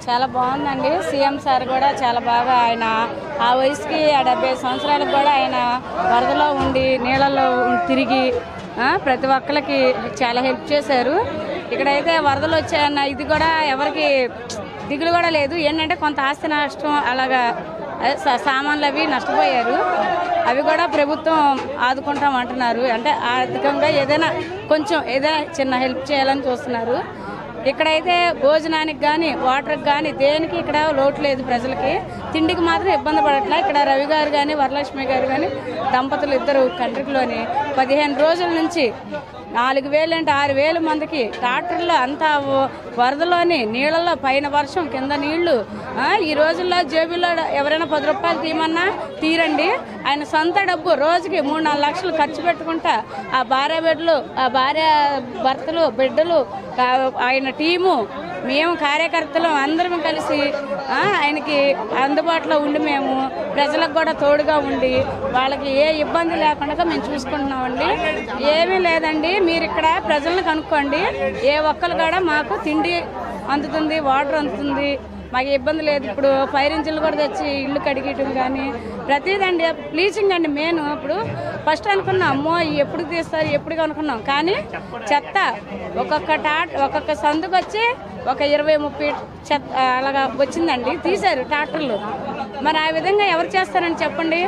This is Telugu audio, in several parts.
చాలా బాగుందండి. సీఎం సార్ కూడా చాలా బాగా ఆయన ఆ వయసుకి 70 సంవత్సరాలకు కూడా ఆయన వరదలో ఉండి నీళ్ళల్లో తిరిగి ప్రతి ఒక్కరికి చాలా హెల్ప్ చేశారు. ఇక్కడైతే వరదలు వచ్చాయన్న ఇది కూడా ఎవరికి దిగులు కూడా లేదు. ఏంటంటే కొంత ఆస్తి నష్టం అలాగా సామాన్లు అవి నష్టపోయారు. అవి కూడా ప్రభుత్వం ఆదుకుంటామంటున్నారు. అంటే ఆర్థికంగా ఏదైనా కొంచెం ఏదైనా చిన్న హెల్ప్ చేయాలని చూస్తున్నారు. ఇక్కడైతే భోజనానికి కానీ వాటర్కి కానీ దేనికి ఇక్కడ లోటు లేదు. ప్రజలకి తిండికి మాత్రం ఇబ్బంది పడట్లా. ఇక్కడ రవి గారు కానీ వరలక్ష్మి గారు కానీ దంపతులు ఇద్దరు కంట్రీలోని 15 రోజుల నుంచి 4,000 అంటే 6,000 మందికి ట్రాక్టర్లో అంతా వరదలోని నీళ్ళల్లో పైన వర్షం కింద నీళ్లు. ఈ రోజుల్లో జేబుల్లో ఎవరైనా 10 రూపాయలు తీయమన్నా తీరండి. ఆయన సొంత డబ్బు రోజుకి 3-4 లక్షలు ఖర్చు పెట్టుకుంటా ఆ భార్య బిడ్డలు ఆ భార్య భర్తలు బిడ్డలు ఆయన టీము మేము కార్యకర్తలు అందరం కలిసి ఆయనకి అందుబాటులో ఉండి మేము ప్రజలకు కూడా తోడుగా ఉండి వాళ్ళకి ఏ ఇబ్బంది లేకుండా మేము చూసుకుంటున్నామండి. ఏమీ లేదండి, మీరు ఇక్కడ ప్రజలను కనుక్కోండి. ఏ ఒక్కరు కూడా మాకు తిండి అందుతుంది, వాటర్ అందుతుంది, మాకు ఇబ్బంది లేదు. ఇప్పుడు ఫైర్ ఇంజిన్లు కూడా తెచ్చి ఇల్లు కడిగేయటం కానీ ప్రతిదండి. బ్లీచింగ్ అండి మెయిన్. ఇప్పుడు ఫస్ట్ అనుకున్నాం అమ్మో ఎప్పుడు తీస్తారు ఎప్పుడు అనుకున్నాం, కానీ చెత్త ఒక్కొక్క సందుకు వచ్చి ఒక 20-30 చెత్త అలాగా వచ్చిందండి, తీశారు ట్రాక్టర్లు. మరి ఆ విధంగా ఎవరు చేస్తారని చెప్పండి.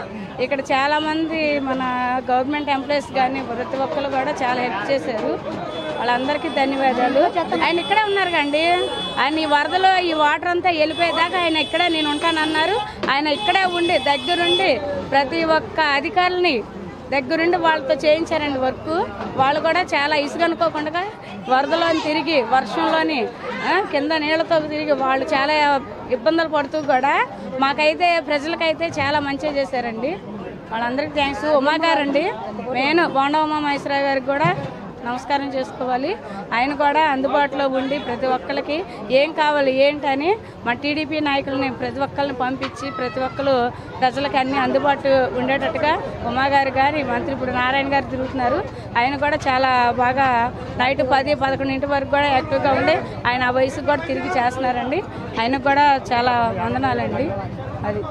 ఇక్కడ చాలామంది మన గవర్నమెంట్ ఎంప్లాయీస్ కానీ ప్రతి ఒక్కరు కూడా చాలా హెల్ప్ చేశారు. వాళ్ళందరికీ ధన్యవాదాలు. ఆయన ఇక్కడే ఉన్నారు కండి. ఆయన ఈ వరదలో ఈ వాటర్ అంతా వెళ్ళిపోయేదాకా ఆయన ఇక్కడే నేను ఉంటానన్నారు. ఆయన ఇక్కడే ఉండి దగ్గరుండి ప్రతి ఒక్క అధికారులని దగ్గరుండి వాళ్ళతో చేయించారండి వర్క్. వాళ్ళు కూడా చాలా ఇసుగనుకోకుండా వరదలోని తిరిగి వర్షంలోని కింద నీళ్ళతో తిరిగి వాళ్ళు చాలా ఇబ్బందులు పడుతూ కూడా మాకైతే ప్రజలకైతే చాలా మంచిగా చేశారండి. వాళ్ళందరికీ థ్యాంక్స్. ఉమాగారండి మెయిన్ బోండా ఉమామహేశ్వరరావు గారికి కూడా నమస్కారం చేసుకోవాలి. ఆయన కూడా అందుబాటులో ఉండి ప్రతి ఒక్కరికి ఏం కావాలి ఏంటని మా టీడీపీ నాయకులని ప్రతి ఒక్కరిని పంపించి ప్రతి ఒక్కరు ప్రజలకు అన్ని అందుబాటు ఉండేటట్టుగా ఉమాగారు గారి మంత్రి ఇప్పుడు నారాయణ గారు తిరుగుతున్నారు. ఆయన కూడా చాలా బాగా నైట్ 10-11 వరకు కూడా యాక్టివ్గా ఉండి ఆయన ఆ వయసుకు కూడా తిరిగి చేస్తున్నారండి. ఆయనకు కూడా చాలా వందనాలండి. అది